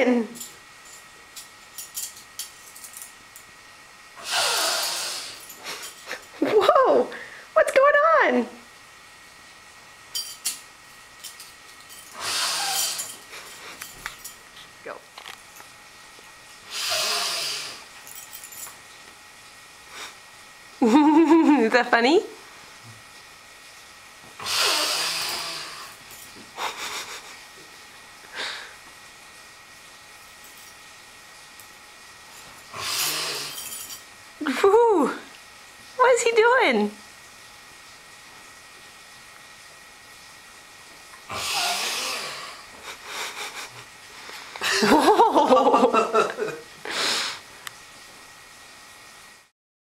doing? Whoa, what's going on? Go. Is that funny? Woo! What is he doing?